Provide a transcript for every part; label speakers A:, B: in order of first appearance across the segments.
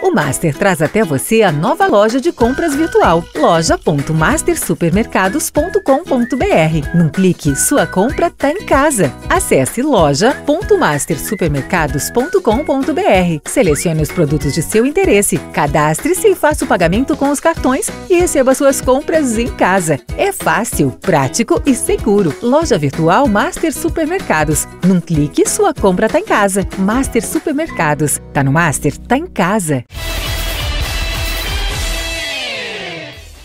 A: O Master traz até você a nova loja de compras virtual, loja.mastersupermercados.com.br. Num clique, sua compra tá em casa. Acesse loja.mastersupermercados.com.br. Selecione os produtos de seu interesse, cadastre-se e faça o pagamento com os cartões e receba suas compras em casa. É fácil, prático e seguro. Loja virtual Master Supermercados. Num clique, sua compra tá em casa. Master Supermercados. Tá no Master, tá em casa.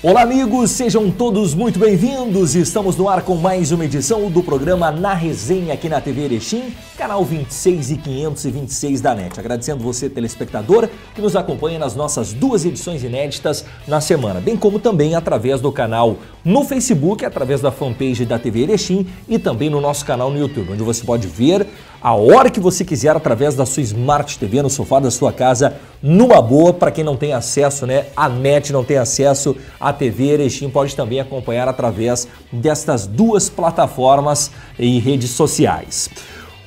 B: Olá amigos, sejam todos muito bem-vindos. Estamos no ar com mais uma edição do programa Na Resenha aqui na TV Erechim, canal 26 e 526 da NET. Agradecendo você, telespectador, que nos acompanha nas nossas duas edições inéditas na semana, bem como também através do canal no Facebook, através da fanpage da TV Erechim e também no nosso canal no YouTube, onde você pode ver a hora que você quiser através da sua Smart TV no sofá da sua casa, numa boa. Para quem não tem acesso, né, a NET não tem acesso à TV Erechim, pode também acompanhar através destas duas plataformas e redes sociais.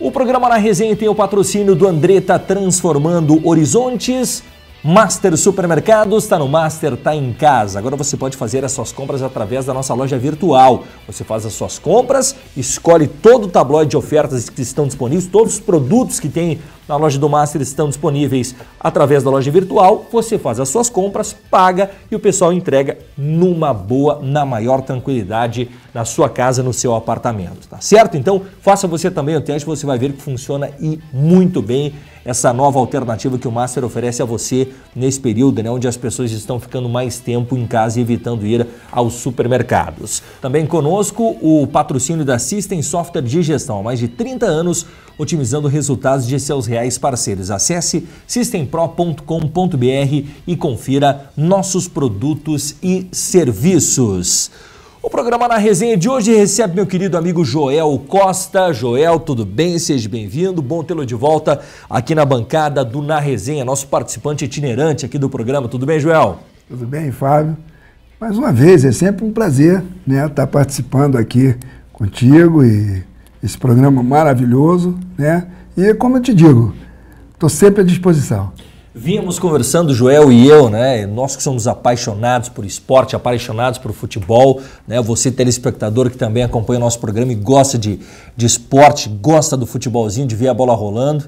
B: O programa Na Resenha tem o patrocínio do Andretta Transformando Horizontes. Master Supermercados, está no Master, está em casa. Agora você pode fazer as suas compras através da nossa loja virtual. Você faz as suas compras, escolhe todo o tabloide de ofertas que estão disponíveis, todos os produtos que tem na loja do Master estão disponíveis através da loja virtual. Você faz as suas compras, paga e o pessoal entrega numa boa, na maior tranquilidade na sua casa, no seu apartamento, tá certo? Então faça você também o teste, você vai ver que funciona e muito bem essa nova alternativa que o Master oferece a você nesse período, né, onde as pessoas estão ficando mais tempo em casa e evitando ir aos supermercados. Também conosco o patrocínio da System Software de Gestão, há mais de 30 anos otimizando resultados de seus reais parceiros. Acesse systempro.com.br e confira nossos produtos e serviços. O programa Na Resenha de hoje recebe meu querido amigo Joel Costa. Joel, tudo bem? Seja bem-vindo. Bom tê-lo de volta aqui na bancada do Na Resenha, nosso participante itinerante aqui do programa. Tudo bem, Joel?
C: Tudo bem, Fábio. Mais uma vez, é sempre um prazer, né, estar participando aqui contigo e esse programa maravilhoso, né? E como eu te digo, estou sempre à disposição.
B: Vínhamos conversando, Joel e eu, né? Nós que somos apaixonados por esporte, apaixonados por futebol, né? Você, telespectador, que também acompanha o nosso programa e gosta de esporte, gosta do futebolzinho, de ver a bola rolando.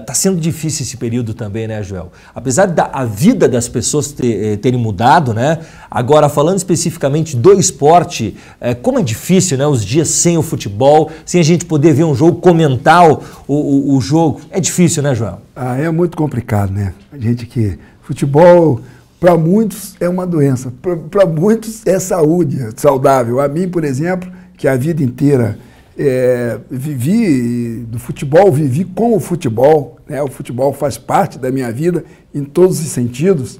B: Tá sendo difícil esse período também, né, Joel? Apesar da a vida das pessoas terem mudado, né? Agora, falando especificamente do esporte, como é difícil, né? Os dias sem o futebol, sem a gente poder ver um jogo, comentar o jogo. É difícil, né, Joel?
C: É muito complicado, né? A gente que... Futebol, para muitos, é uma doença. Para muitos, é saúde, é saudável. A mim, por exemplo, que a vida inteira... vivi do futebol, vivi com o futebol, né? O futebol faz parte da minha vida em todos os sentidos,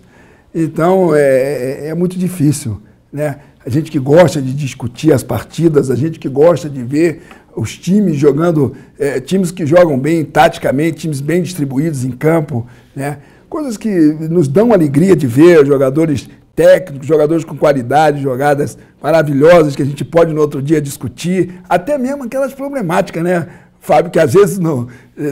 C: então é muito difícil, né? A gente que gosta de discutir as partidas, a gente que gosta de ver os times jogando, times que jogam bem taticamente, times bem distribuídos em campo, né? Coisas que nos dão alegria de ver, jogadores técnicos, jogadores com qualidade, jogadas maravilhosas que a gente pode no outro dia discutir, até mesmo aquelas problemáticas, né, Fábio, que às vezes não,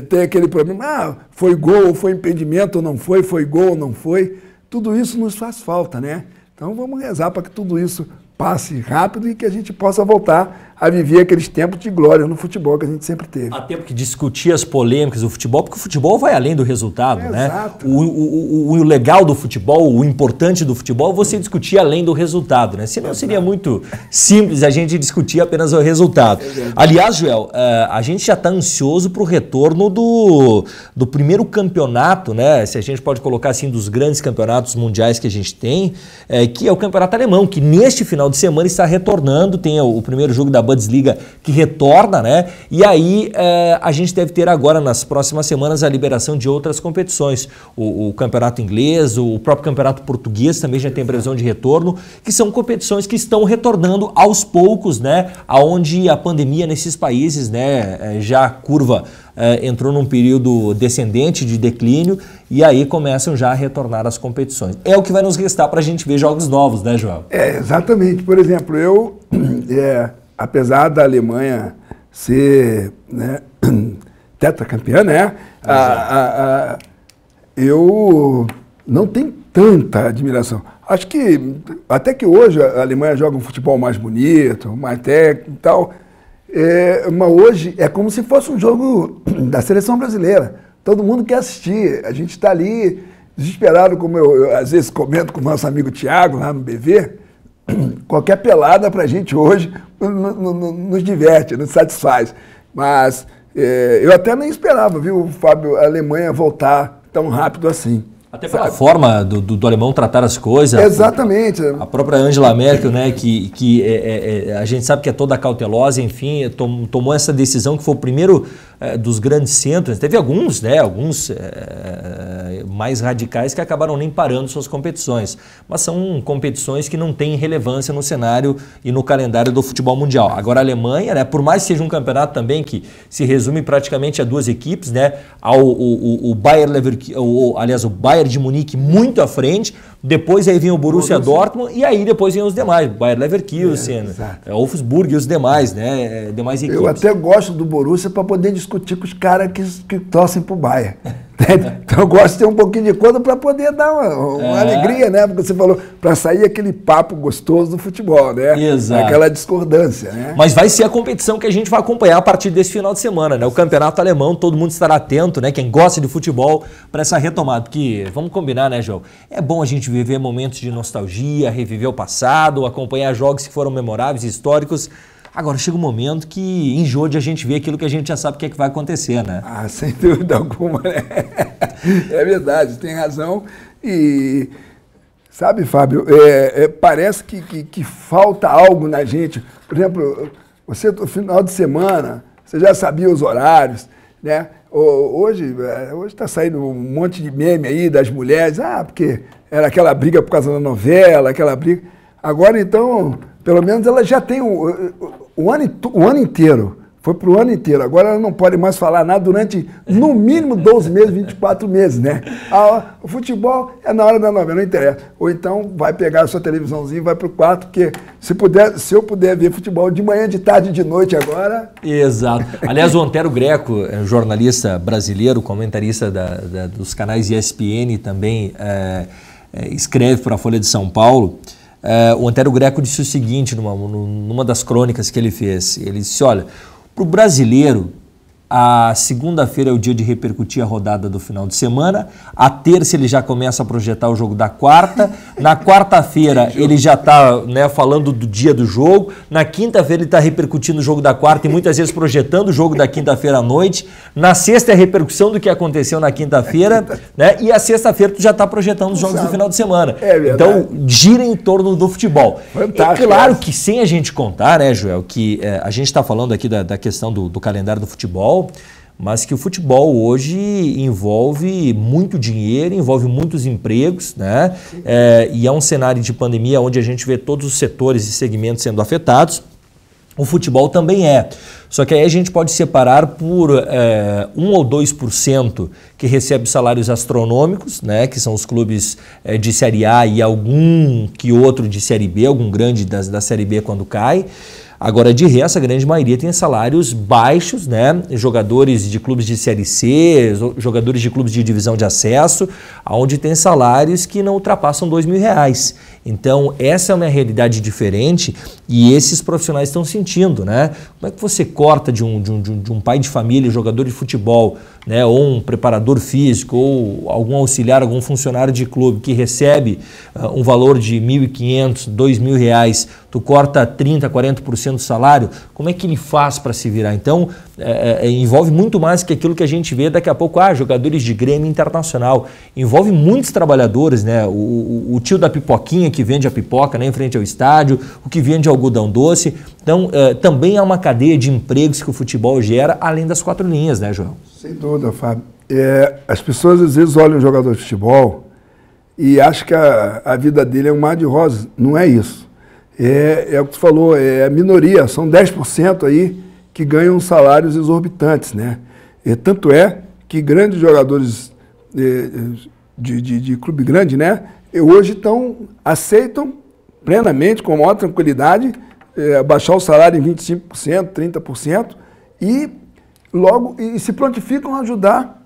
C: tem aquele problema, foi gol, foi impedimento ou não foi gol ou não foi, tudo isso nos faz falta, né? Então vamos rezar para que tudo isso passe rápido e que a gente possa voltar a viver aqueles tempos de glória no futebol que a gente sempre teve.
B: Há tempo que discutir as polêmicas do futebol, porque o futebol vai além do resultado, né?
C: Exato.
B: O legal do futebol, o importante do futebol, é você discutir além do resultado, né? Senão seria muito simples a gente discutir apenas o resultado. Aliás, Joel, a gente já está ansioso para o retorno do primeiro campeonato, né? Se a gente pode colocar assim, dos grandes campeonatos mundiais que a gente tem, que é o campeonato alemão, que neste final de semana está retornando, tem o primeiro jogo da Bundesliga que retorna, né? E aí a gente deve ter agora, nas próximas semanas, a liberação de outras competições. O campeonato inglês, o próprio campeonato português também já tem previsão de retorno, que são competições que estão retornando aos poucos, né? Aonde a pandemia nesses países, né? Já a curva entrou num período descendente de declínio e aí começam já a retornar as competições. É o que vai nos restar para a gente ver jogos novos, né, Joel?
C: Exatamente. Por exemplo, eu, apesar da Alemanha ser, né, tetracampeã, né, eu não tem tanta admiração. Acho que até que hoje a Alemanha joga um futebol mais bonito, mais técnico e tal, mas hoje é como se fosse um jogo da seleção brasileira. Todo mundo quer assistir. A gente está ali desesperado, como eu às vezes comento com o nosso amigo Thiago lá no BV. Qualquer pelada para a gente hoje nos diverte, nos satisfaz. Mas eu até nem esperava, viu, Fábio, a Alemanha voltar tão rápido assim.
B: Até pela forma do alemão tratar as coisas.
C: Exatamente.
B: A própria Angela Merkel, né, que a gente sabe que é toda cautelosa, enfim, tomou essa decisão que foi o primeiro dos grandes centros. Teve alguns, né, mais radicais que acabaram nem parando suas competições. Mas são competições que não têm relevância no cenário e no calendário do futebol mundial. Agora a Alemanha, né, por mais que seja um campeonato também que se resume praticamente a duas equipes, né, o Bayer Leverkusen, aliás, o Bayern de Munique muito à frente, depois aí vem o Borussia Dortmund e aí depois vem os demais, Bayer Leverkusen, Wolfsburg e os demais, né, demais equipes.
C: Eu até gosto do Borussia para poder discutir com os caras que torcem pro Bayern. Então eu gosto de ter um pouquinho de conta para poder dar uma alegria, né? Porque você falou, para sair aquele papo gostoso do futebol, né?
B: Exato.
C: Aquela discordância, né?
B: Mas vai ser a competição que a gente vai acompanhar a partir desse final de semana, né? O campeonato alemão, todo mundo estará atento, né? Quem gosta de futebol, para essa retomada. Porque, vamos combinar, né, João? É bom a gente viver momentos de nostalgia, reviver o passado, acompanhar jogos que foram memoráveis e históricos. Agora, chega um momento que enjoa de a gente ver aquilo que a gente já sabe o que é que vai acontecer, né?
C: Ah, sem dúvida alguma, né? É verdade, tem razão. E, sabe, Fábio, parece que falta algo na gente. Por exemplo, você, no final de semana, você já sabia os horários, né? Hoje está saindo um monte de meme aí das mulheres, porque era aquela briga por causa da novela, aquela briga. Agora, então, pelo menos ela já tem o ano inteiro. Foi para o ano inteiro. Agora ela não pode mais falar nada durante, no mínimo, 12 meses, 24 meses, né? O futebol é na hora da novela, não interessa. Ou então vai pegar a sua televisãozinha e vai para o quarto, porque se eu puder ver futebol de manhã, de tarde, de noite agora...
B: Exato. Aliás, o Antero Greco, jornalista brasileiro, comentarista dos canais ESPN, também escreve para a Folha de São Paulo. O Antero Greco disse o seguinte numa das crônicas que ele fez. Ele disse, olha, para o brasileiro, a segunda-feira é o dia de repercutir a rodada do final de semana, a terça ele já começa a projetar o jogo da quarta, na quarta-feira ele já está, né, falando do dia do jogo, na quinta-feira ele está repercutindo o jogo da quarta e muitas vezes projetando o jogo da quinta-feira à noite, na sexta é a repercussão do que aconteceu na quinta-feira, né, e a sexta-feira tu já está projetando os jogos do final de semana. Então gira em torno do futebol.
C: Fantástico.
B: É claro que sem a gente contar, né, Joel, que a gente está falando aqui da questão do calendário do futebol, mas que o futebol hoje envolve muito dinheiro, envolve muitos empregos, né? E é um cenário de pandemia onde a gente vê todos os setores e segmentos sendo afetados. O futebol também é. Só que aí a gente pode separar por 1 ou 2% que recebe salários astronômicos, né? Que são os clubes de Série A e algum que outro de Série B, algum grande da Série B quando cai. Agora, de resto, a grande maioria tem salários baixos, né? Jogadores de clubes de Série C, jogadores de clubes de divisão de acesso, onde tem salários que não ultrapassam R$2.000. Então, essa é uma realidade diferente e esses profissionais estão sentindo, né? Como é que você corta de um pai de família, jogador de futebol, né? Ou um preparador físico, ou algum auxiliar, algum funcionário de clube que recebe um valor de R$1.500, R$2.000, tu corta 30%, 40% do salário, como é que ele faz para se virar? Então, envolve muito mais que aquilo que a gente vê daqui a pouco, jogadores de Grêmio Internacional. Envolve muitos trabalhadores, né? O tio da pipoquinha que vende a pipoca, né, em frente ao estádio, o que vende algodão doce. Então, também há uma cadeia de empregos que o futebol gera, além das 4 linhas, né, João?
C: Sem dúvida, Fábio. As pessoas às vezes olham um jogador de futebol e acham que a vida dele é um mar de rosas. Não é isso. É o que tu falou, é a minoria, são 10% aí que ganham salários exorbitantes, né? Tanto é que grandes jogadores de clube grande, né, hoje aceitam plenamente, com maior tranquilidade, baixar o salário em 25%, 30% e se prontificam a ajudar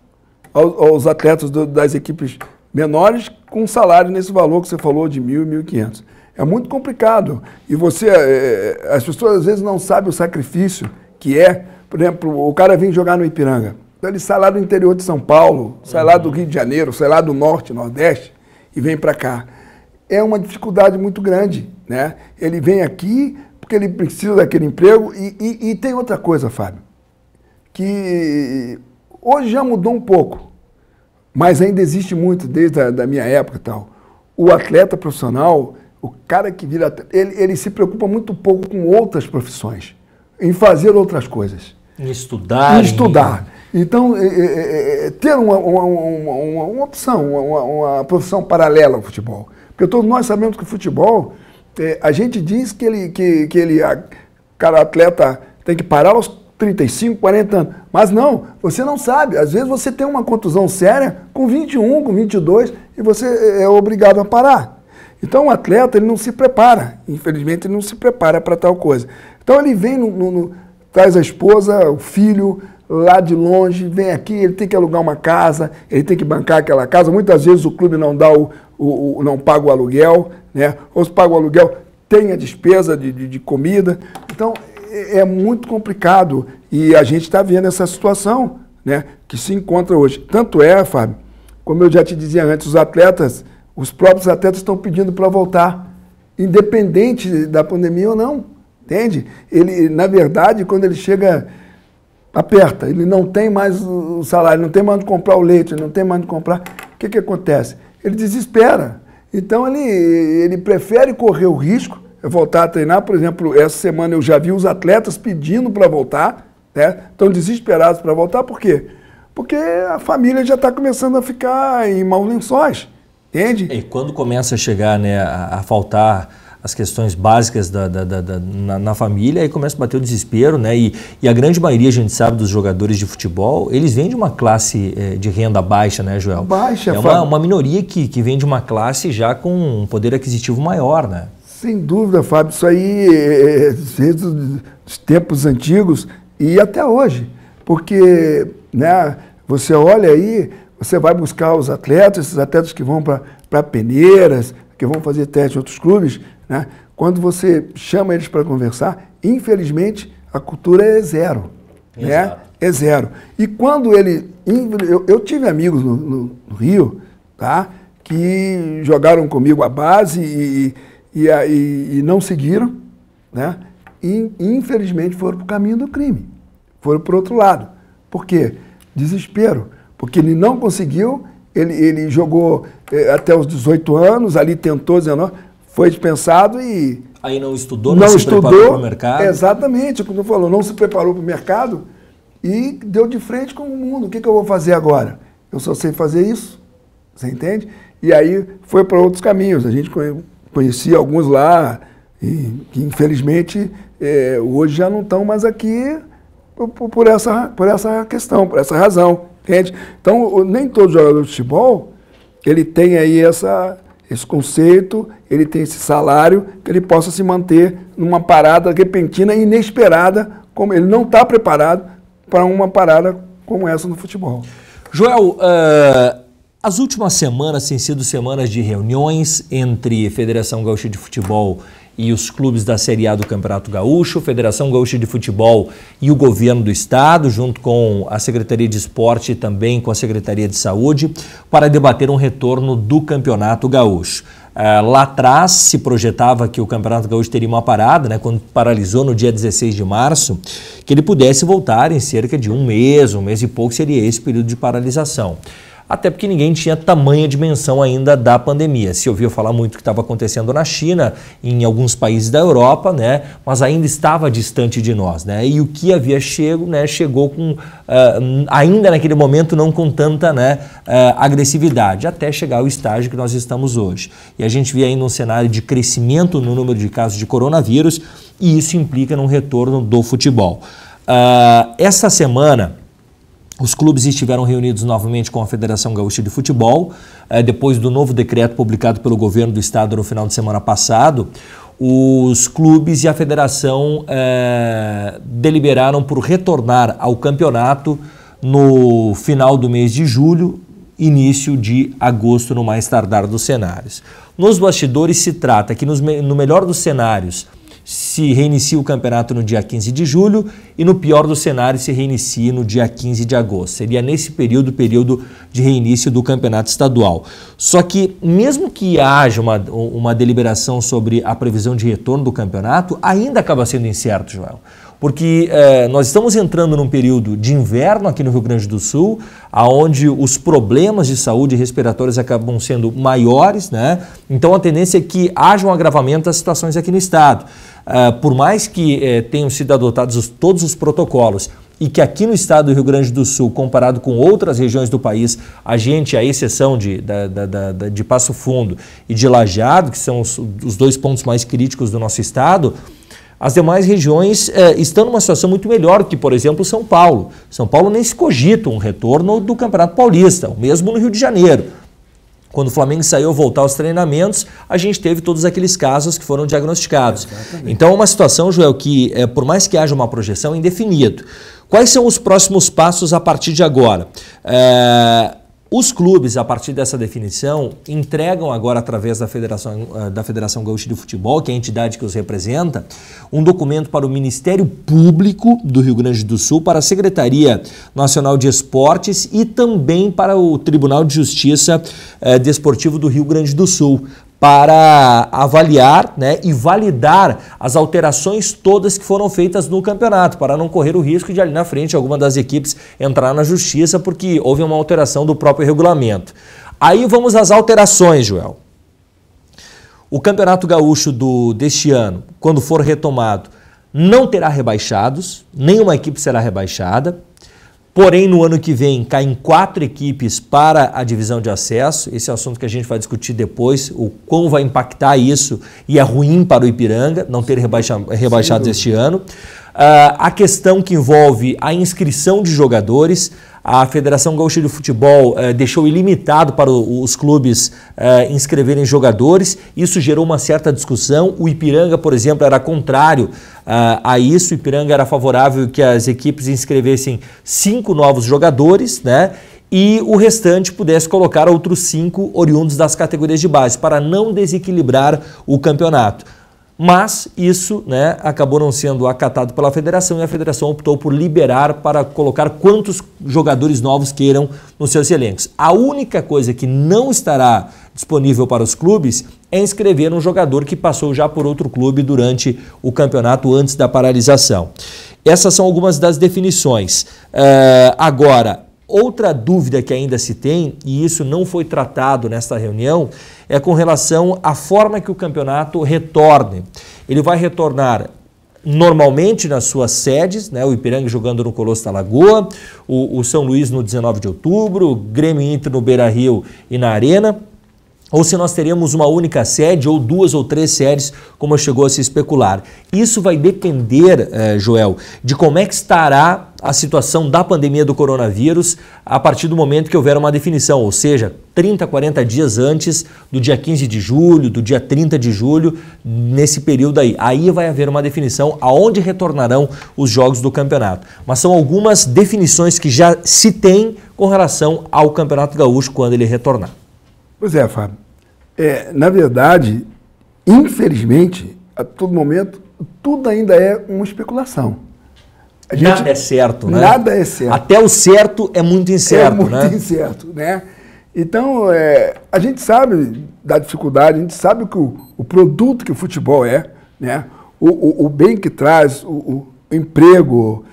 C: aos atletas das equipes menores com um salário nesse valor que você falou de 1.000, 1.500. É muito complicado. E as pessoas às vezes não sabem o sacrifício que é. Por exemplo, o cara vem jogar no Ipiranga. Então ele sai lá do interior de São Paulo, sai lá do Rio de Janeiro, sai lá do Norte, Nordeste e vem para cá. É uma dificuldade muito grande, né? Ele vem aqui porque ele precisa daquele emprego e tem outra coisa, Fábio, que hoje já mudou um pouco, mas ainda existe muito desde a minha época e tal. O atleta profissional, o cara que vira atleta, ele se preocupa muito pouco com outras profissões, em fazer outras coisas.
B: Em estudar.
C: Em estudar. Então, ter uma opção, uma profissão paralela ao futebol. Porque todos nós sabemos que o futebol, a gente diz que cada atleta tem que parar aos 35, 40 anos. Mas não, você não sabe. Às vezes você tem uma contusão séria com 21, com 22 e você é obrigado a parar. Então o atleta ele não se prepara. Infelizmente ele não se prepara para tal coisa. Então ele vem, traz a esposa, o filho lá de longe, vem aqui, ele tem que alugar uma casa, ele tem que bancar aquela casa. Muitas vezes o clube não dá não paga o aluguel, né? Ou se paga o aluguel, tem a despesa de comida. Então, é muito complicado e a gente está vendo essa situação, né, que se encontra hoje. Tanto é, Fábio, como eu já te dizia antes, os próprios atletas estão pedindo para voltar, independente da pandemia ou não, entende? Ele, na verdade, quando ele chega, aperta, ele não tem mais o salário, não tem mais onde comprar o leite, não tem mais onde comprar. O que acontece? Ele desespera. Então, ele prefere correr o risco, voltar a treinar. Por exemplo, essa semana eu já vi os atletas pedindo para voltar, né? Estão desesperados para voltar. Por quê? Porque a família já está começando a ficar em maus lençóis, entende?
B: E quando começa a chegar, né, a faltar as questões básicas na família, aí começa a bater o desespero, né? E a grande maioria, a gente sabe, dos jogadores de futebol, eles vêm de uma classe de renda baixa, né, Joel?
C: Baixa,
B: é uma minoria que vem de uma classe já com um poder aquisitivo maior, né?
C: Sem dúvida, Fábio. Isso aí desde os tempos antigos e até hoje. Porque, né, você olha aí, você vai buscar os atletas, esses atletas que vão para peneiras, que vão fazer teste em outros clubes, né? Quando você chama eles para conversar, infelizmente, a cultura é zero. Né? É zero. E quando ele... Eu tive amigos no Rio, tá? Que jogaram comigo a base e não seguiram, né? E infelizmente foram para o caminho do crime. Foram para o outro lado. Por quê? Desespero. Porque ele não conseguiu, ele jogou até os 18 anos, ali tentou 19, foi dispensado e...
B: Aí não estudou, não se preparou para o mercado.
C: Exatamente, como tu falou, não se preparou para o mercado e deu de frente com o mundo. O que eu vou fazer agora? Eu só sei fazer isso, você entende? E aí foi para outros caminhos. A gente conhecia alguns lá, que infelizmente hoje já não estão mais aqui por essa questão, por essa razão, entende? Então, nem todo jogador de futebol, ele tem aí esse conceito, ele tem esse salário, que ele possa se manter numa parada repentina e inesperada, como ele não está preparado para uma parada como essa no futebol.
B: Joel, as últimas semanas têm sido semanas de reuniões entre a Federação Gaúcha de Futebol e os clubes da Série A do Campeonato Gaúcho, Federação Gaúcha de Futebol e o governo do estado, junto com a Secretaria de Esporte e também com a Secretaria de Saúde, para debater um retorno do Campeonato Gaúcho. Lá atrás se projetava que o Campeonato Gaúcho teria uma parada, né, quando paralisou no dia 16 de março, que ele pudesse voltar em cerca de um mês e pouco seria esse período de paralisação. Até porque ninguém tinha tamanha dimensão ainda da pandemia. Se ouviu falar muito que estava acontecendo na China, em alguns países da Europa, né? Mas ainda estava distante de nós, né? E o que havia chego, né? Chegou com, ainda naquele momento, não com tanta, né, agressividade, até chegar ao estágio que nós estamos hoje. E a gente vê ainda um cenário de crescimento no número de casos de coronavírus e isso implica num retorno do futebol. Essa semana, os clubes estiveram reunidos novamente com a Federação Gaúcha de Futebol, depois do novo decreto publicado pelo governo do estado no final de semana passado. Os clubes e a federação deliberaram por retornar ao campeonato no final do mês de julho, início de agosto, no mais tardar dos cenários. Nos bastidores se trata que no melhor dos cenários se reinicia o campeonato no dia 15 de julho e no pior dos cenários se reinicia no dia 15 de agosto. Seria nesse período de reinício do campeonato estadual. Só que mesmo que haja uma deliberação sobre a previsão de retorno do campeonato, ainda acaba sendo incerto, Joel. Porque nós estamos entrando num período de inverno aqui no Rio Grande do Sul, onde os problemas de saúde respiratórios acabam sendo maiores, né? Então a tendência é que haja um agravamento das situações aqui no estado. Por mais que tenham sido adotados todos os protocolos e que aqui no estado do Rio Grande do Sul, comparado com outras regiões do país, a gente, à exceção de Passo Fundo e de Lajeado, que são os dois pontos mais críticos do nosso estado, as demais regiões estão numa situação muito melhor que, por exemplo, São Paulo. São Paulo nem se cogita um retorno do Campeonato Paulista, o mesmo no Rio de Janeiro. Quando o Flamengo saiu a voltar aos treinamentos, a gente teve todos aqueles casos que foram diagnosticados. Exatamente. Então é uma situação, Joel, que por mais que haja uma projeção, é indefinido. Quais são os próximos passos a partir de agora? Os clubes, a partir dessa definição, entregam agora, através da Federação Gaúcha de Futebol, que é a entidade que os representa, um documento para o Ministério Público do Rio Grande do Sul, para a Secretaria Nacional de Esportes e também para o Tribunal de Justiça Desportivo do Rio Grande do Sul, para avaliar, né, e validar as alterações todas que foram feitas no campeonato, para não correr o risco de ali na frente alguma das equipes entrar na justiça porque houve uma alteração do próprio regulamento. Aí vamos às alterações, Joel. O Campeonato Gaúcho deste ano, quando for retomado, não terá rebaixados, nenhuma equipe será rebaixada. Porém, no ano que vem, caem 4 equipes para a divisão de acesso. Esse é um assunto que a gente vai discutir depois, o como vai impactar isso, e é ruim para o Ipiranga não ter rebaixados este ano. A questão que envolve a inscrição de jogadores. A Federação Gaúcha de Futebol deixou ilimitado para os clubes inscreverem jogadores. Isso gerou uma certa discussão. O Ipiranga, por exemplo, era contrário a isso. O Ipiranga era favorável que as equipes inscrevessem 5 novos jogadores, né? E o restante pudesse colocar outros 5 oriundos das categorias de base, para não desequilibrar o campeonato. Mas isso, né, acabou não sendo acatado pela federação e a federação optou por liberar para colocar quantos jogadores novos queiram nos seus elencos. A única coisa que não estará disponível para os clubes é inscrever um jogador que passou já por outro clube durante o campeonato antes da paralisação. Essas são algumas das definições. Agora, outra dúvida que ainda se tem, e isso não foi tratado nesta reunião, é com relação à forma que o campeonato retorne. Ele vai retornar normalmente nas suas sedes, né? O Ipiranga jogando no Colosso da Lagoa, o São Luís no 19 de outubro, o Grêmio Inter no Beira-Rio e na Arena, ou se nós teríamos uma única sede ou 2 ou 3 sedes, como chegou a se especular. Isso vai depender, Joel, de como é que estará a situação da pandemia do coronavírus a partir do momento que houver uma definição, ou seja, 30, 40 dias antes do dia 15 de julho, do dia 30 de julho, nesse período aí. Aí vai haver uma definição aonde retornarão os jogos do campeonato. Mas são algumas definições que já se tem com relação ao Campeonato Gaúcho quando ele retornar.
C: Pois é, Fábio. Na verdade, infelizmente, a todo momento, tudo ainda é uma especulação.
B: Nada é certo, né?
C: Nada é certo.
B: Até o certo é muito incerto, né?
C: É muito incerto, né? Então, a gente sabe da dificuldade, a gente sabe que o produto que o futebol é, né? O bem que traz, o emprego,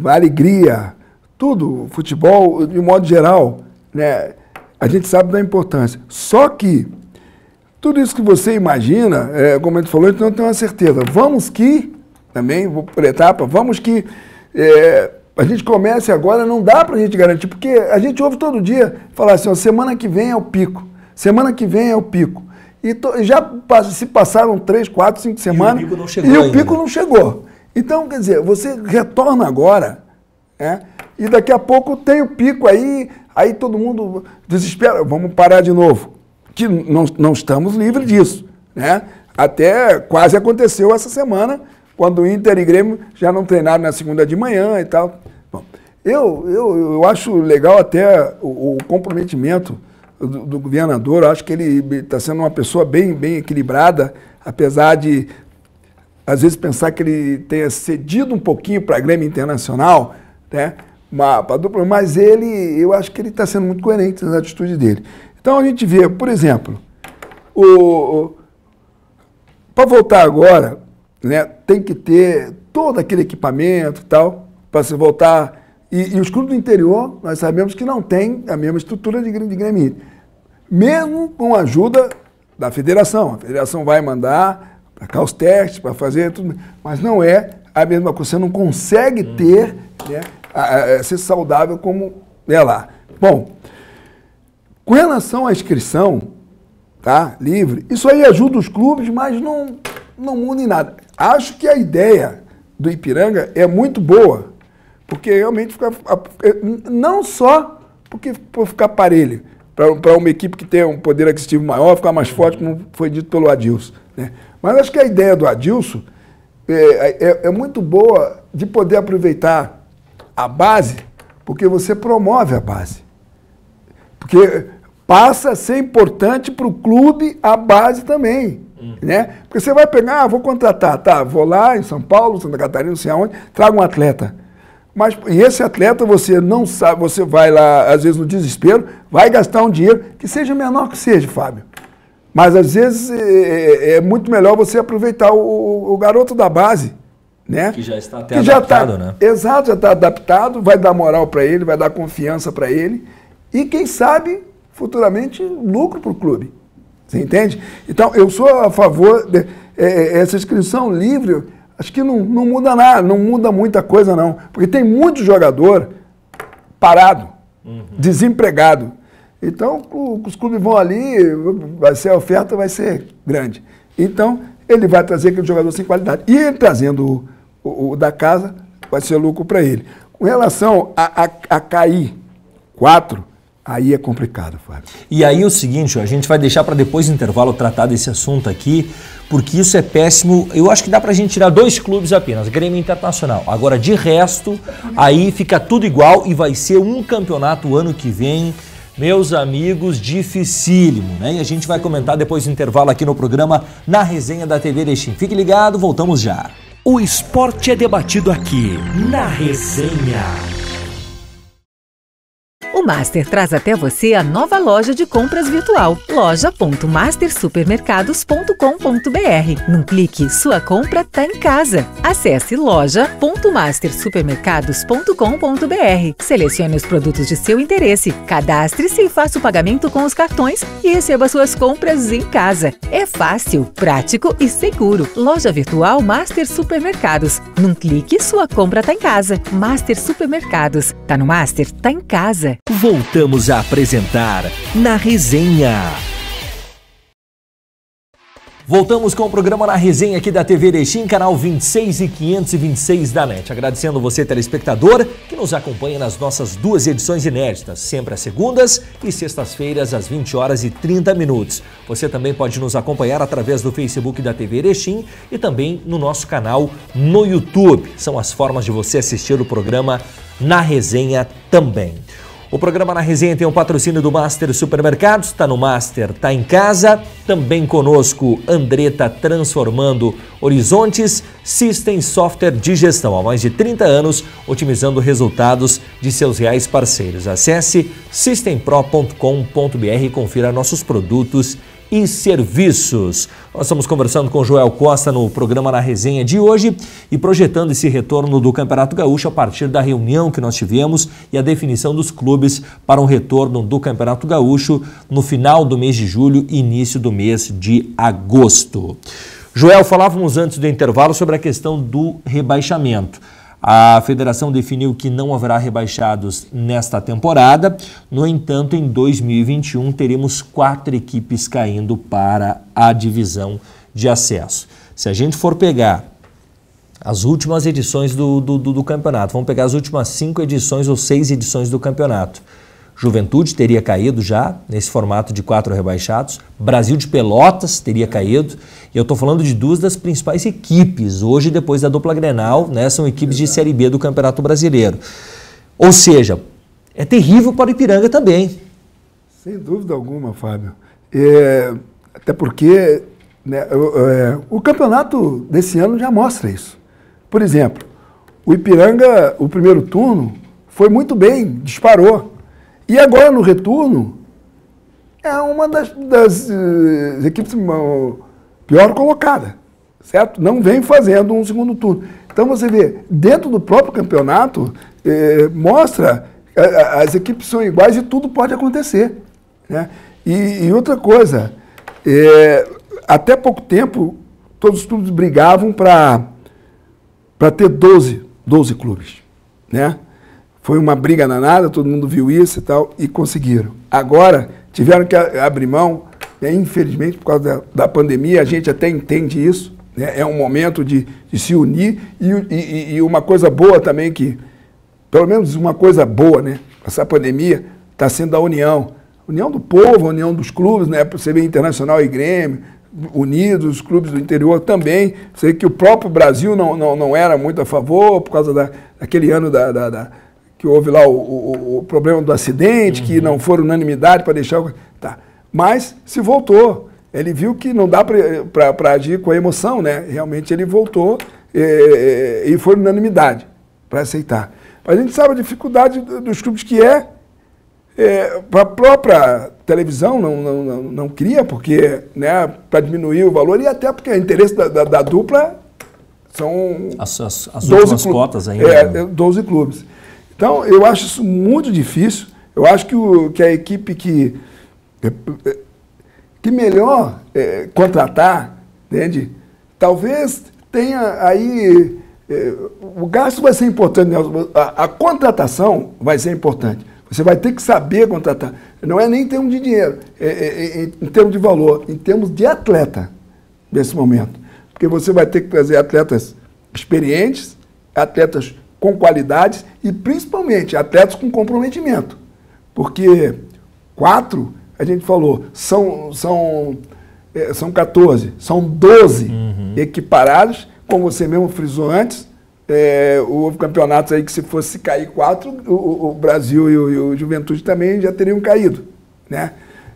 C: a alegria, tudo, o futebol, de modo geral, né? A gente sabe da importância. Só que tudo isso que você imagina, como a gente falou, a gente não tem uma certeza. Vamos que, também, vou por etapa, vamos que a gente comece agora, não dá para a gente garantir, porque a gente ouve todo dia falar assim, ó, semana que vem é o pico, semana que vem é o pico. E já se passaram 3, 4, 5 semanas
B: e o pico não chegou.
C: E o pico não chegou. Então, quer dizer, você retorna agora, né? E daqui a pouco tem o pico aí todo mundo desespera, vamos parar de novo. Que não estamos livres disso, né? Até quase aconteceu essa semana, quando o Inter e Grêmio já não treinaram na segunda de manhã e tal. Bom, Eu acho legal até o comprometimento do governador. Eu acho que ele está sendo uma pessoa bem equilibrada, apesar de, às vezes, pensar que ele tenha cedido um pouquinho para a Grêmio Internacional, né? Mas eu acho que ele está sendo muito coerente nas atitudes dele. Então a gente vê, por exemplo, para voltar agora, né, tem que ter todo aquele equipamento e tal, para se voltar. E os clubes do interior, nós sabemos que não tem a mesma estrutura de Grêmio, mesmo com a ajuda da federação. A federação vai mandar para cá os testes, para fazer tudo, mas não é a mesma coisa. Você não consegue ter, né, ser saudável como é lá. Bom, com relação à inscrição, tá, livre, isso aí ajuda os clubes, mas não muda em nada. Acho que a ideia do Ipiranga é muito boa, porque realmente fica, não só porque por ficar parelho, para uma equipe que tem um poder aquisitivo maior, ficar mais forte, como foi dito pelo Adilson, né? Mas acho que a ideia do Adilson é muito boa de poder aproveitar a base, porque você promove a base. Porque passa a ser importante para o clube a base também. Né? Porque você vai pegar, vou contratar, tá, vou lá em São Paulo, Santa Catarina, não sei aonde, trago um atleta. Mas esse atleta você não sabe, você vai lá, às vezes no desespero, vai gastar um dinheiro que seja menor que seja, Fábio. Mas às vezes é muito melhor você aproveitar o garoto da base, né?
B: Que já está até adaptado, né?
C: Exato, já está adaptado, vai dar moral para ele, vai dar confiança para ele e quem sabe, futuramente, lucro para o clube. Você entende? Então, eu sou a favor essa inscrição livre, acho que não muda nada, não muda muita coisa não, porque tem muito jogador parado, desempregado. Então, os clubes vão ali, a oferta vai ser grande. Então, ele vai trazer aquele jogador sem qualidade. E ele trazendo o da casa, vai ser lucro para ele. Com relação a cair 4, aí é complicado, Fábio.
B: E aí o seguinte, a gente vai deixar para depois do intervalo tratar desse assunto aqui, porque isso é péssimo. Eu acho que dá para a gente tirar 2 clubes apenas, Grêmio Internacional. Agora, de resto, aí fica tudo igual e vai ser um campeonato o ano que vem, meus amigos, dificílimo, né? E a gente vai comentar depois do intervalo aqui no programa, na resenha da TV Erechim. Fique ligado, voltamos já. O esporte é debatido aqui, na resenha.
A: O Master traz até você a nova loja de compras virtual, loja.mastersupermercados.com.br. Num clique, sua compra está em casa. Acesse loja.mastersupermercados.com.br. Selecione os produtos de seu interesse, cadastre-se e faça o pagamento com os cartões e receba suas compras em casa. É fácil, prático e seguro. Loja virtual Master Supermercados. Num clique, sua compra está em casa. Master Supermercados. Tá no Master? Tá em casa.
B: Voltamos a apresentar Na Resenha. Voltamos com o programa Na Resenha aqui da TV Erechim, canal 26 e 526 da NET. Agradecendo você, telespectador, que nos acompanha nas nossas 2 edições inéditas, sempre às segundas e sextas-feiras, às 20h30. Você também pode nos acompanhar através do Facebook da TV Erechim e também no nosso canal no YouTube. São as formas de você assistir o programa Na Resenha também. O programa Na Resenha tem o patrocínio do Master Supermercados, está no Master, está em casa. Também conosco, Andretta Transformando Horizontes, System Software de Gestão. Há mais de 30 anos, otimizando resultados de seus reais parceiros. Acesse systempro.com.br e confira nossos produtos e serviços. Nós estamos conversando com o Joel Costa no programa Na Resenha de hoje e projetando esse retorno do Campeonato Gaúcho a partir da reunião que nós tivemos e a definição dos clubes para um retorno do Campeonato Gaúcho no final do mês de julho e início do mês de agosto. Joel, falávamos antes do intervalo sobre a questão do rebaixamento. A federação definiu que não haverá rebaixados nesta temporada. No entanto, em 2021 teremos 4 equipes caindo para a divisão de acesso. Se a gente for pegar as últimas edições do campeonato, vamos pegar as últimas 5 edições ou 6 edições do campeonato. Juventude teria caído já, nesse formato de 4 rebaixados. Brasil de Pelotas teria caído. E eu estou falando de 2 das principais equipes. Hoje, depois da dupla Grenal, né, são equipes de Série B do Campeonato Brasileiro. Ou seja, é terrível para o Ipiranga também.
C: Sem dúvida alguma, Fábio. Até porque, né, o campeonato desse ano já mostra isso. Por exemplo, o Ipiranga, o primeiro turno, foi muito bem, disparou. E agora no retorno, é uma das equipes pior colocada, certo? Não vem fazendo um segundo turno. Então você vê, dentro do próprio campeonato, mostra que as equipes são iguais e tudo pode acontecer, né? E outra coisa, até pouco tempo, todos os clubes brigavam para ter 12 clubes, né? Foi uma briga danada, todo mundo viu isso e tal, e conseguiram. Agora, tiveram que abrir mão, né, infelizmente, por causa da pandemia, a gente até entende isso, né? É um momento de se unir, e uma coisa boa também, pelo menos uma coisa boa, né? Essa pandemia está sendo a união do povo, a união dos clubes, né? Você vê Internacional e Grêmio, unidos, os clubes do interior também. Sei que o próprio Brasil não era muito a favor, por causa daquele ano que houve lá o problema do acidente, que não foi unanimidade para deixar... Tá. Mas se voltou. Ele viu que não dá para agir com a emoção, né? Realmente ele voltou e foi unanimidade para aceitar. Mas a gente sabe a dificuldade dos clubes que para a própria televisão não cria, porque, né, para diminuir o valor, e até porque o interesse da dupla são
B: as últimas cotas ainda.
C: 12 clubes. Então, eu acho isso muito difícil. Eu acho que a equipe que melhor contratar, entende? Talvez tenha aí... o gasto vai ser importante, né? A contratação vai ser importante. Você vai ter que saber contratar. Não é nem em termos de dinheiro, em termos de valor, em termos de atleta, nesse momento. Porque você vai ter que trazer atletas experientes, atletas com qualidades e, principalmente, atletas com comprometimento. Porque 4, a gente falou, são 14, são 12 equiparados, como você mesmo frisou antes. Houve campeonatos aí que, se fosse cair 4, o Brasil e o Juventude também já teriam caído, né?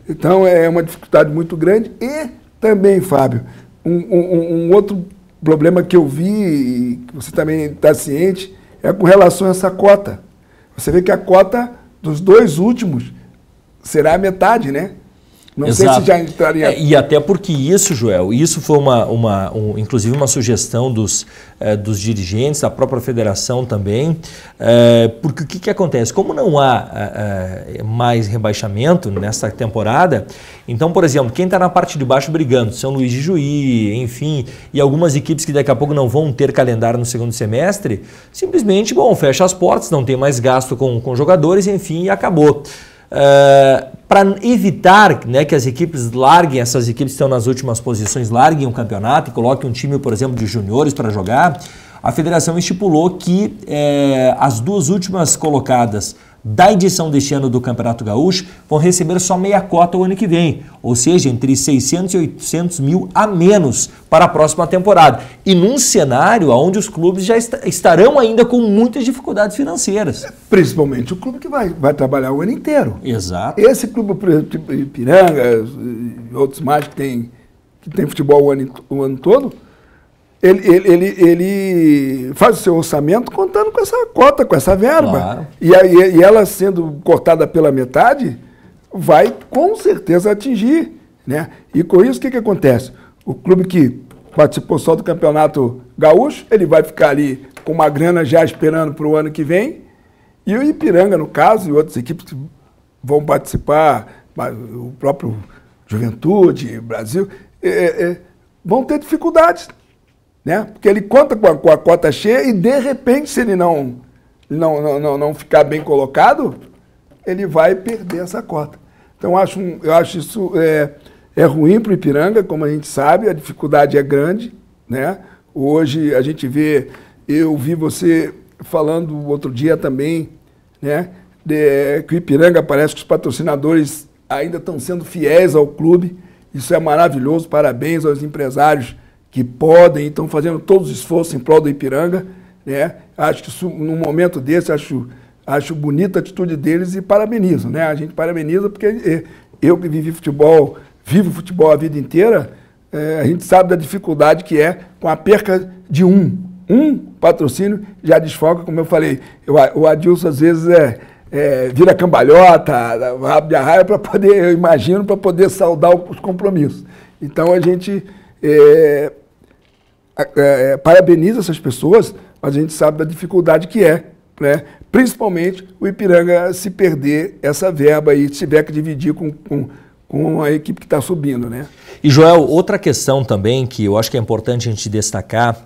C: Então, é uma dificuldade muito grande. E também, Fábio, um outro problema que eu vi, e que você também está ciente, é com relação a essa cota. Você vê que a cota dos 2 últimos será a metade, né? Não
B: Exato.
C: sei se já entraria...
B: E até porque isso, Joel, isso foi inclusive uma sugestão dos dirigentes, da própria federação também, porque o que acontece? Como não há mais rebaixamento nesta temporada, então, por exemplo, quem está na parte de baixo brigando, São Luís de Juí, enfim, e algumas equipes que daqui a pouco não vão ter calendário no segundo semestre, simplesmente, fecha as portas, não tem mais gasto com jogadores, enfim, e acabou. Para evitar, né, que as equipes larguem, essas equipes que estão nas últimas posições, larguem o campeonato e coloquem um time, por exemplo, de juniores para jogar, a federação estipulou que as 2 últimas colocadas da edição deste ano do Campeonato Gaúcho vão receber só meia cota o ano que vem, ou seja, entre 600 e 800 mil a menos para a próxima temporada. E num cenário onde os clubes já estarão ainda com muitas dificuldades financeiras.
C: Principalmente o clube que vai trabalhar o ano inteiro.
B: Exato.
C: Esse clube, por exemplo, Ipiranga e outros mais que tem futebol o ano todo, ele faz o seu orçamento contando com essa cota, com essa verba.
B: Claro.
C: E ela sendo cortada pela metade, vai com certeza atingir, né? E com isso, o que acontece? O clube que participou só do Campeonato Gaúcho, ele vai ficar ali com uma grana já esperando para o ano que vem, e o Ipiranga, no caso, e outras equipes que vão participar, o próprio Juventude, Brasil, vão ter dificuldades, né? Porque ele conta com a cota cheia e, de repente, se ele não ficar bem colocado, ele vai perder essa cota. Então, eu acho isso ruim para o Ipiranga, como a gente sabe, a dificuldade é grande, né? Hoje a gente vê, eu vi você falando outro dia também, né, que o Ipiranga parece que os patrocinadores ainda estão sendo fiéis ao clube. Isso é maravilhoso, parabéns aos empresários que podem e estão fazendo todos os esforços em prol do Ipiranga, né? Acho que isso, num momento desse, acho acho bonita a atitude deles e parabenizo, né? A gente parabeniza porque eu que vivo futebol a vida inteira, a gente sabe da dificuldade que é com a perca de um patrocínio já desfoca, como eu falei. O Adilson às vezes vira cambalhota, abre a raia para poder, eu imagino, para poder saldar os compromissos. Então a gente parabeniza essas pessoas, mas a gente sabe da dificuldade que é, né? Principalmente o Ipiranga se perder essa verba e tiver que dividir com a equipe que está subindo, né?
B: E, Joel, outra questão também que eu acho que é importante a gente destacar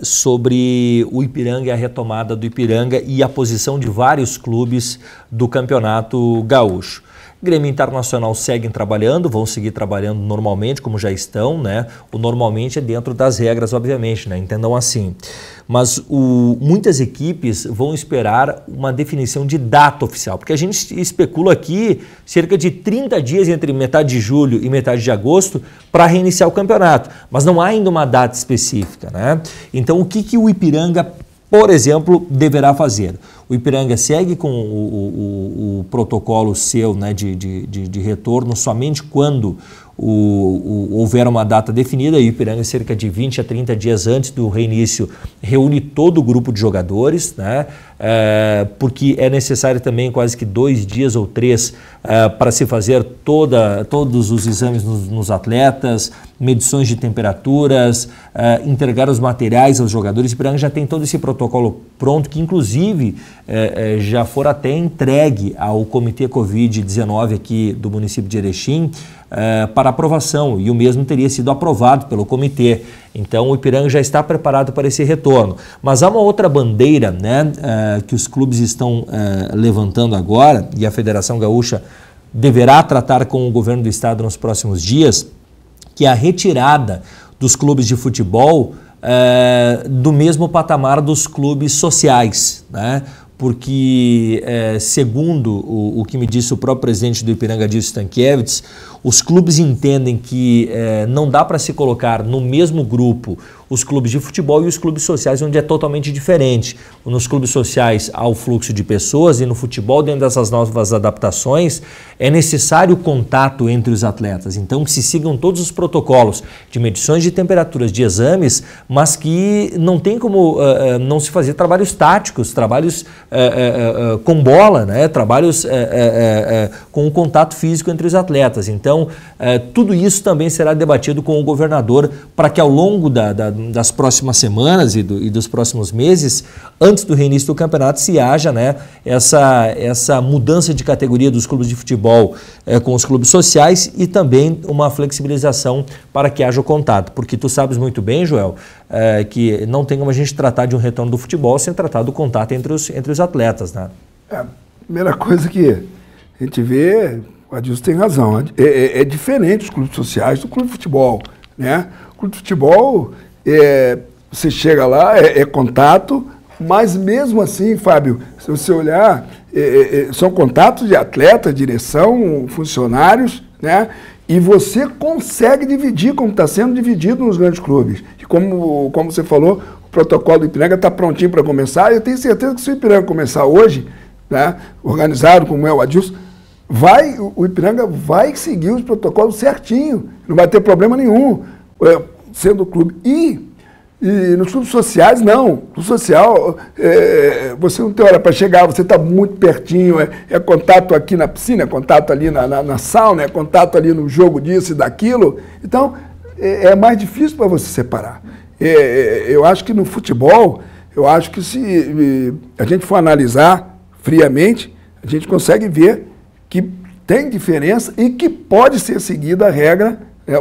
B: sobre o Ipiranga e a retomada do Ipiranga e a posição de vários clubes do Campeonato Gaúcho. O Grêmio Internacional seguem trabalhando, vão seguir trabalhando normalmente, como já estão, né? O normalmente é dentro das regras, obviamente, né? Entendam assim. Mas muitas equipes vão esperar uma definição de data oficial, porque a gente especula aqui cerca de 30 dias entre metade de julho e metade de agosto para reiniciar o campeonato, mas não há ainda uma data específica, né? Então, o que o Ipiranga, por exemplo, deverá fazer? O Ipiranga segue com o protocolo seu, né, de retorno somente quando houver uma data definida. E o Ipiranga, cerca de 20 a 30 dias antes do reinício, reúne todo o grupo de jogadores, né, porque é necessário também quase que 2 dias ou 3 para se fazer todos os exames nos atletas, medições de temperaturas, entregar os materiais aos jogadores. O Ipiranga já tem todo esse protocolo pronto, que inclusive já for até entregue ao Comitê Covid-19 aqui do município de Erechim para aprovação, e o mesmo teria sido aprovado pelo comitê. Então o Ipiranga já está preparado para esse retorno. Mas há uma outra bandeira, né, que os clubes estão levantando agora, e a Federação Gaúcha deverá tratar com o governo do estado nos próximos dias, que é a retirada dos clubes de futebol do mesmo patamar dos clubes sociais, né? Porque, segundo o que me disse o próprio presidente do Ipiranga, Adilson Stankiewicz, os clubes entendem que não dá para se colocar no mesmo grupo os clubes de futebol e os clubes sociais, onde é totalmente diferente. Nos clubes sociais há o fluxo de pessoas e no futebol, dentro dessas novas adaptações, é necessário contato entre os atletas. Então, que se sigam todos os protocolos de medições de temperaturas, de exames, mas que não tem como não se fazer trabalhos táticos, trabalhos com bola, né? Trabalhos com o contato físico entre os atletas. Então, tudo isso também será debatido com o governador para que ao longo das próximas semanas e dos próximos meses, antes do reinício do campeonato, se haja, né, essa mudança de categoria dos clubes de futebol com os clubes sociais e também uma flexibilização para que haja o contato. Porque tu sabes muito bem, Joel, que não tem como a gente tratar de um retorno do futebol sem tratar do contato entre os atletas, né?
C: A primeira coisa que a gente vê, o Adilson tem razão, é diferente os clubes sociais do clube de futebol, né? O clube de futebol, você chega lá, é contato, mas mesmo assim, Fábio, se você olhar, são contatos de atleta, direção, funcionários, né? E você consegue dividir, como está sendo dividido nos grandes clubes. E como você falou, o protocolo do Ipiranga está prontinho para começar, e eu tenho certeza que se o Ipiranga começar hoje, né, organizado como é o Adilson, o Ipiranga vai seguir os protocolos certinho, não vai ter problema nenhum, sendo o clube. E nos clubes sociais, não. No social, você não tem hora para chegar, você está muito pertinho, é contato aqui na piscina, é contato ali na sauna, é contato ali no jogo disso e daquilo. Então, é mais difícil para você separar. Eu acho que no futebol, eu acho que se a gente for analisar friamente, a gente consegue ver que tem diferença e que pode ser seguida a regra,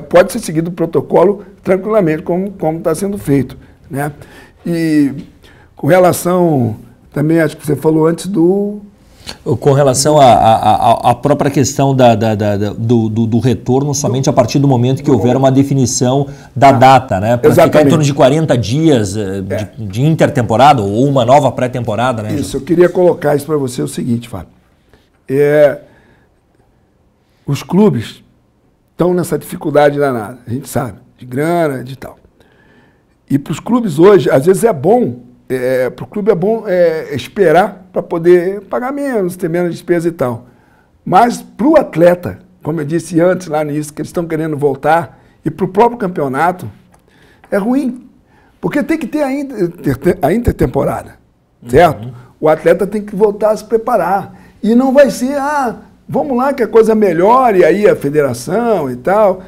C: pode ser seguido o protocolo tranquilamente, como está sendo feito, né? E com relação, também acho que você falou antes
B: Com relação à própria questão do retorno, somente a partir do momento que houver uma definição da data, né? Para ficar em torno de 40 dias de intertemporada ou uma nova pré-temporada, né?
C: Isso, eu queria colocar isso para você o seguinte, Fábio. Os clubes estão nessa dificuldade danada, a gente sabe, de grana, de tal. E para os clubes hoje, às vezes é bom para o clube é bom esperar para poder pagar menos, ter menos despesa e tal. Mas para o atleta, como eu disse antes lá nisso, que eles estão querendo voltar, e para o próprio campeonato, é ruim. Porque tem que ter a intertemporada, certo? O atleta tem que voltar a se preparar. E não vai ser, vamos lá que a coisa melhore, aí a federação e tal,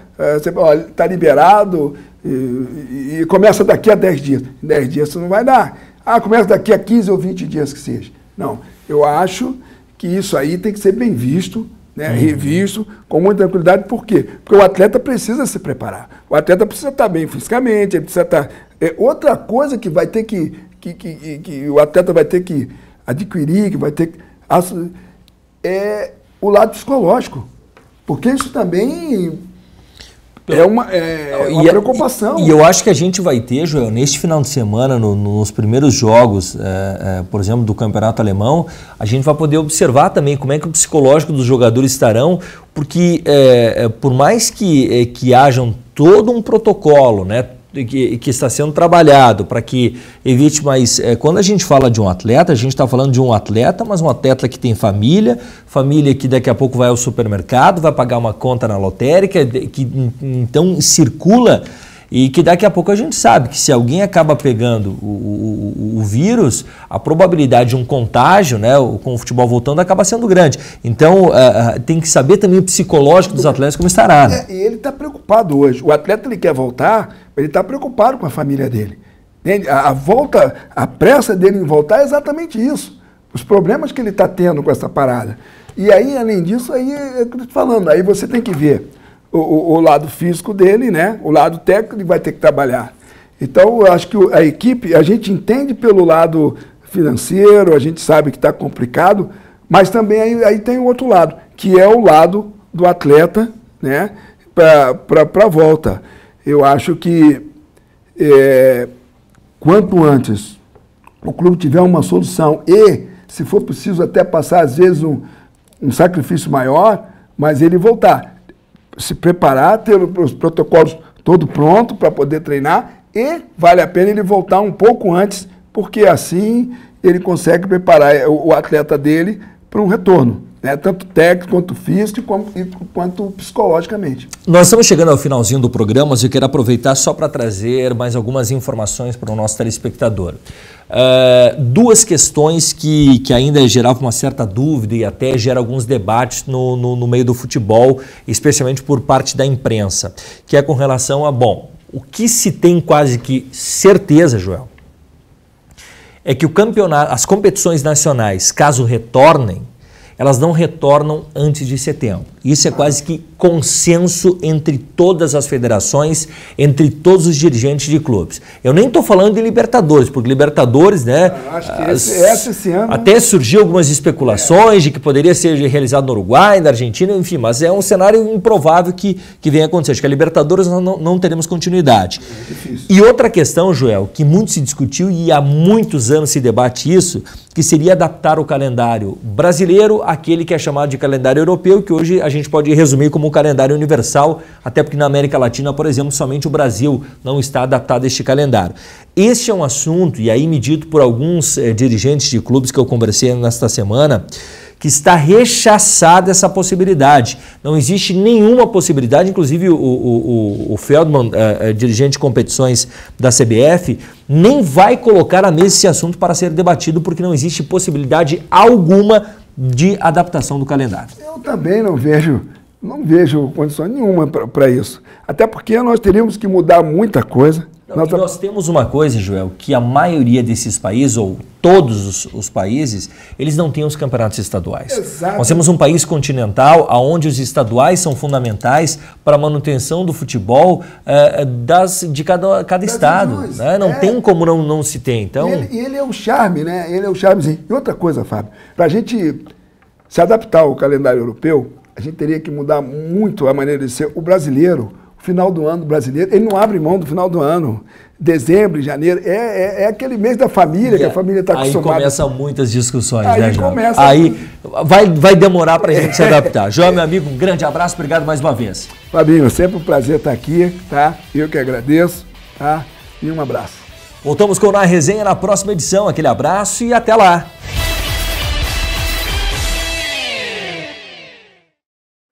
C: está liberado e começa daqui a 10 dias. Em 10 dias isso não vai dar. Começa daqui a 15 ou 20 dias que seja. Não, eu acho que isso aí tem que ser bem visto, né, revisto, com muita tranquilidade. Por quê? Porque o atleta precisa se preparar. O atleta precisa estar bem fisicamente, ele precisa estar... outra coisa que vai ter que o atleta vai ter que adquirir, que vai ter que... é o lado psicológico. Porque isso também é uma preocupação.
B: E eu acho que a gente vai ter, Joel, neste final de semana, nos primeiros jogos, por exemplo, do Campeonato Alemão, a gente vai poder observar também como é que o psicológico dos jogadores estarão, porque por mais que hajam todo um protocolo, né, que está sendo trabalhado para que evite mais... quando a gente fala de um atleta, a gente está falando de um atleta, mas um atleta que tem família que daqui a pouco vai ao supermercado, vai pagar uma conta na lotérica, que então circula, e que daqui a pouco a gente sabe que se alguém acaba pegando o vírus, a probabilidade de um contágio, né, com o futebol voltando, acaba sendo grande. Então, tem que saber também o psicológico dos atletas como estará. Né?
C: E ele está preocupado hoje. O atleta ele quer voltar, ele está preocupado com a família dele. A pressa dele em voltar é exatamente isso. Os problemas que ele está tendo com essa parada. E aí, além disso, aí é o que eu estou falando, aí você tem que ver o lado físico dele, né? O lado técnico ele vai ter que trabalhar. Então, eu acho que a equipe, a gente entende pelo lado financeiro, a gente sabe que está complicado, mas também aí tem o outro lado, que é o lado do atleta, né? Para a volta. Eu acho que quanto antes o clube tiver uma solução e, se for preciso, até passar, às vezes, um sacrifício maior, mas ele voltar. Se preparar, ter os protocolos todo pronto para poder treinar e vale a pena ele voltar um pouco antes, porque assim ele consegue preparar o atleta dele para um retorno, né? Tanto técnico, quanto físico, quanto psicologicamente.
B: Nós estamos chegando ao finalzinho do programa, mas eu quero aproveitar só para trazer mais algumas informações para o nosso telespectador. Duas questões que ainda geravam uma certa dúvida e até gera alguns debates no meio do futebol, especialmente por parte da imprensa, que é com relação a, o que se tem quase que certeza, Joel, é que as competições nacionais, caso retornem, elas não retornam antes de setembro. Isso é quase que consenso entre todas as federações, entre todos os dirigentes de clubes. Eu nem estou falando de Libertadores, porque Libertadores, né?
C: Acho que esse ano...
B: Até surgiu algumas especulações de que poderia ser realizado no Uruguai, na Argentina, enfim, mas é um cenário improvável que venha acontecer. Acho que a Libertadores não teremos continuidade.
C: É difícil.
B: E outra questão, Joel, que muito se discutiu e há muitos anos se debate isso, que seria adaptar o calendário brasileiro àquele que é chamado de calendário europeu, que hoje a gente pode resumir como um calendário universal, até porque na América Latina, por exemplo, somente o Brasil não está adaptado a este calendário. Este é um assunto, e aí medido por alguns dirigentes de clubes que eu conversei nesta semana, que está rechaçada essa possibilidade. Não existe nenhuma possibilidade, inclusive o Feldman, dirigente de competições da CBF, nem vai colocar à mesa esse assunto para ser debatido, porque não existe possibilidade alguma de adaptação do calendário.
C: Eu também não vejo condição nenhuma para isso. Até porque nós teríamos que mudar muita coisa.
B: Nós temos uma coisa, Joel, que a maioria desses países, ou todos os países, eles não têm os campeonatos estaduais.
C: Exato.
B: Nós temos um país continental onde os estaduais são fundamentais para a manutenção do futebol de cada estado. Né? Não tem como não se ter. Então...
C: Ele é o charme, né? Ele é o charmezinho. E outra coisa, Fábio, para a gente se adaptar ao calendário europeu, a gente teria que mudar muito a maneira de ser. O brasileiro, o final do ano brasileiro, ele não abre mão do final do ano. Dezembro, janeiro, é aquele mês da família, que a família está acostumada.
B: Aí começam muitas discussões,
C: aí
B: né, João?
C: Começa...
B: Aí vai demorar para a gente se adaptar. João, meu amigo, um grande abraço, obrigado mais uma vez.
C: Fabinho, sempre um prazer estar aqui, tá? Eu que agradeço, tá? E um abraço.
B: Voltamos com Na Resenha na próxima edição. Aquele abraço e até lá!